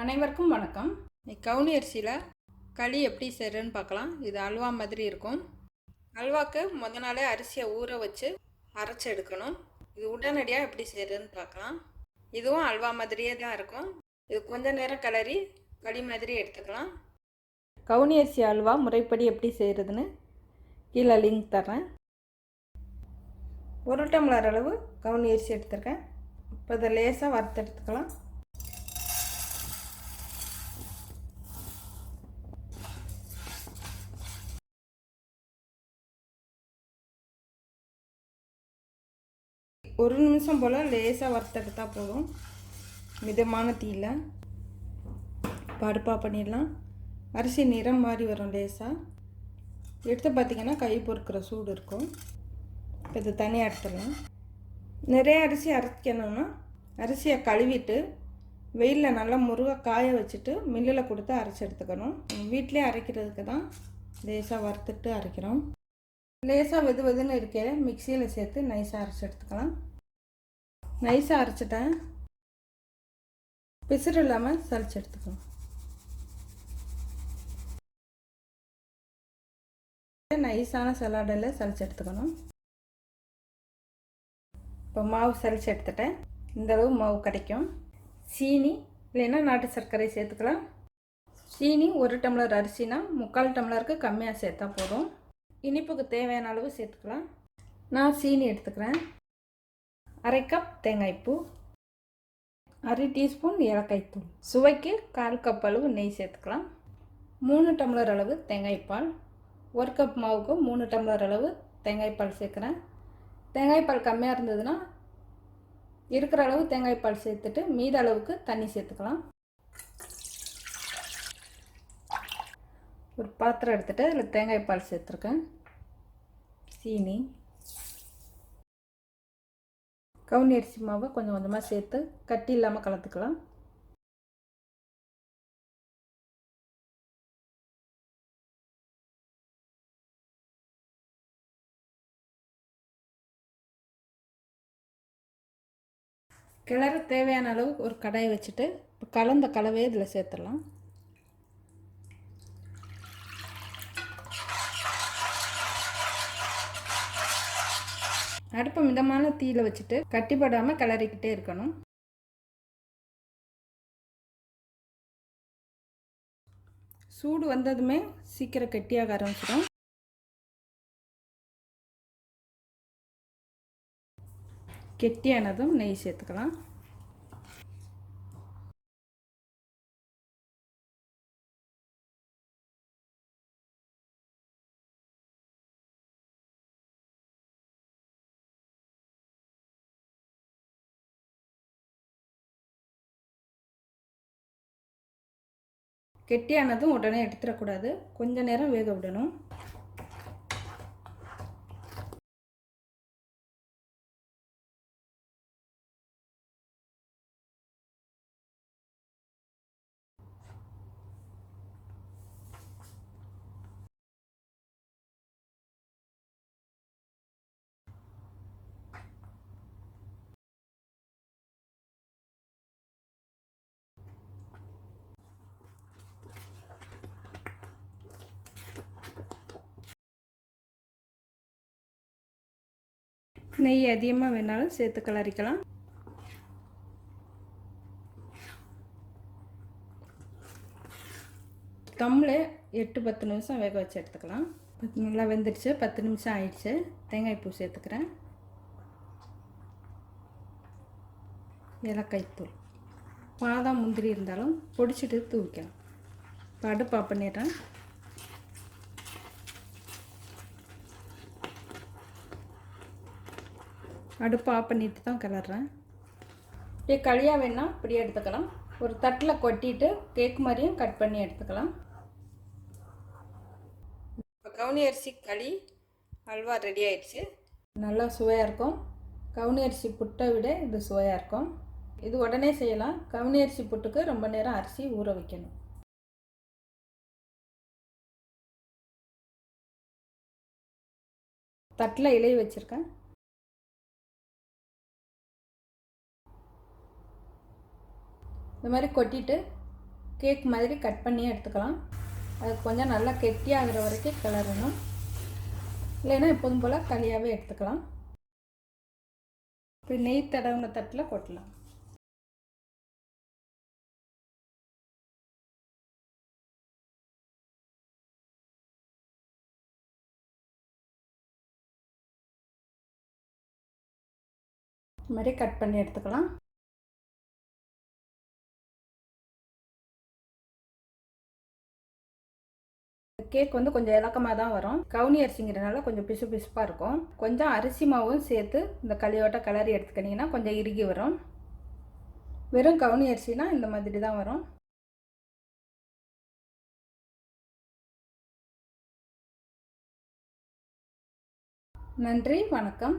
அனைவருக்கும் வணக்கம். கவுனி அரிசியில் களி எப்படி செய்கிறேன்னு பார்க்கலாம். இது அல்வா மாதிரி இருக்கும். அல்வாக்கு முத நாளே அரிசியை ஊற வச்சு அரைச்சி எடுக்கணும். இது உடனடியாக எப்படி செய்கிறதுன்னு பார்க்கலாம். இதுவும் அல்வா மாதிரியே தான் இருக்கும். இது கொஞ்சம் நேரம் கிளறி களி மாதிரி எடுத்துக்கலாம். கவுனி அரிசி அல்வா முறைப்படி எப்படி செய்கிறதுன்னு கீழே லிங்க் தரேன். 1 டம்ளர் அளவு கவுனி அரிசி எடுத்துருக்கேன். இப்போ இதை லேசாக வறுத்து எடுத்துக்கலாம். ஒரு நிமிஷம் போல் லேசாக வறுத்தெடுத்தால் போதும். மிதமான தீயில் பருப்பாக பண்ணிடலாம். அரிசி நிறம் மாறி வரும். லேசாக எடுத்து பார்த்திங்கன்னா கை பொறுக்கிற சூடு இருக்கும். இப்போ இது தனியாக எடுத்துடலாம். நிறைய அரிசி அரைக்கணும்னா அரிசியை கழுவிட்டு வெயிலில் நல்லா முருகை காய வச்சுட்டு மில்லில் கொடுத்து அரைச்சி எடுத்துக்கணும். வீட்டிலே அரைக்கிறதுக்கு தான் லேசாக வறுத்துட்டு அரைக்கிறோம். லேசாக வெதுன்னு இருக்கையில் மிக்சியில் சேர்த்து நைஸாக அரைச்சி எடுத்துக்கலாம். நைஸாக அரைச்சிட்டேன். பிசுறு இல்லாமல் சளிச்சு எடுத்துக்கலாம். நைஸான சலாடில் சளிச்சு எடுத்துக்கணும். இப்போ மாவு சளிச்சு எடுத்துட்டேன். இந்தளவு மாவு கிடைக்கும். சீனி இல்லைன்னா நாட்டு சர்க்கரை சேர்த்துக்கலாம். சீனி 1 டம்ளர் அரிசினா 3/4 டம்ளருக்கு கம்மியாக சேர்த்தா போதும். இனிப்புக்கு தேவையான அளவு சேர்த்துக்கலாம். நான் சீனி எடுத்துக்கிறேன். 1/2 கப் தேங்காய்ப்பூ, 1/2 டீஸ்பூன் ஏலக்காய்த்தூள், சுவைக்கு 1/4 கப் அளவு நெய் சேர்த்துக்கலாம். 3 டம்ளர் அளவு தேங்காய்ப்பால். 1 கப் மாவுக்கு 3 டம்ளர் அளவு தேங்காய்ப்பால் சேர்க்குறேன். தேங்காய்ப்பால் கம்மியாக இருந்ததுன்னா இருக்கிற அளவு தேங்காய்ப்பால் சேர்த்துட்டு மீத அளவுக்கு தண்ணி சேர்த்துக்கலாம். ஒரு பாத்திரம் எடுத்துகிட்டு அதில் தேங்காய்ப்பால் சேர்த்துருக்கேன். சீனி, கவுனி அரிசி மாவை கொஞ்சம் கொஞ்சமாக சேர்த்து கட்டி இல்லாமல் கலந்துக்கலாம். கிளற தேவையான அளவு ஒரு கடாயை வச்சுட்டு இப்போ கலந்த கலவையை இதில் சேர்த்துடலாம். அடுப்பை மிதமான தீயில் வச்சுட்டு கட்டிப்படாமல் கிளறிக்கிட்டே இருக்கணும். சூடு வந்ததுமே சீக்கிரம் கெட்டியாக ஆரம்பிச்சிடும். கெட்டியானதும் நெய் சேர்த்துக்கலாம். கெட்டியானதும் உடனே எடுத்துடக்கூடாது. கொஞ்ச நேரம் வேக விடணும். நெய் அதிகமாக வேணாலும் சேர்த்து கிளறிக்கலாம். தம்மில் 8-10 நிமிஷம் வேக வச்சு எடுத்துக்கலாம். நல்லா வெந்துடுச்சு. 10 நிமிஷம் ஆயிடுச்சு. தேங்காய்ப்பூ சேர்த்துக்கிறேன். ஏலக்காய்த்தூள், பாதாம் முந்திரி இருந்தாலும் பொடிச்சிட்டு தூவிக்கலாம். இப்போ அடுப்பு ஆஃப் பண்ணிடுறேன். அடுப்பு ஆஃப் பண்ணிட்டு தான் கிளறேன். இப்படியே களியாக வேணால் இப்படியே எடுத்துக்கலாம். ஒரு தட்டில் கொட்டிட்டு கேக் மாதிரியும் கட் பண்ணி எடுத்துக்கலாம். இப்போ கவுனி அரிசி களி அல்வா ரெடி ஆயிடுச்சு. நல்லா சுவையாக இருக்கும். கவுனி அரிசி புட்டை விட இது சுவையாக இருக்கும். இது உடனே செய்யலாம். கவுனி அரிசி புட்டுக்கு ரொம்ப நேரம் அரிசி ஊற வைக்கணும். தட்டில் இலை வச்சுருக்கேன். இந்த மாதிரி கொட்டிட்டு கேக் மாதிரி கட் பண்ணி எடுத்துக்கலாம். அது கொஞ்சம் நல்லா கெட்டியாகிற வரைக்கும் கிளறணும். இல்லைன்னா எப்போதும் போல் களியாகவே எடுத்துக்கலாம். இப்போ நெய் தடவின தட்டில் கொட்டலாம். இது மாதிரி கட் பண்ணி எடுத்துக்கலாம். கேக் வந்து கொஞ்சம் இலக்கமாக தான் வரும். கவுனி அரிசிங்கிறதுனால கொஞ்சம் பிசு பிசுப்பாக இருக்கும். கொஞ்சம் அரிசி மாவும் சேர்த்து இந்த களியோட்ட கிளறி எடுத்துக்கிட்டிங்கன்னா கொஞ்சம் இறுகி வரும். வெறும் கவுனி அரிசினா இந்த மாதிரி தான் வரும். நன்றி, வணக்கம்.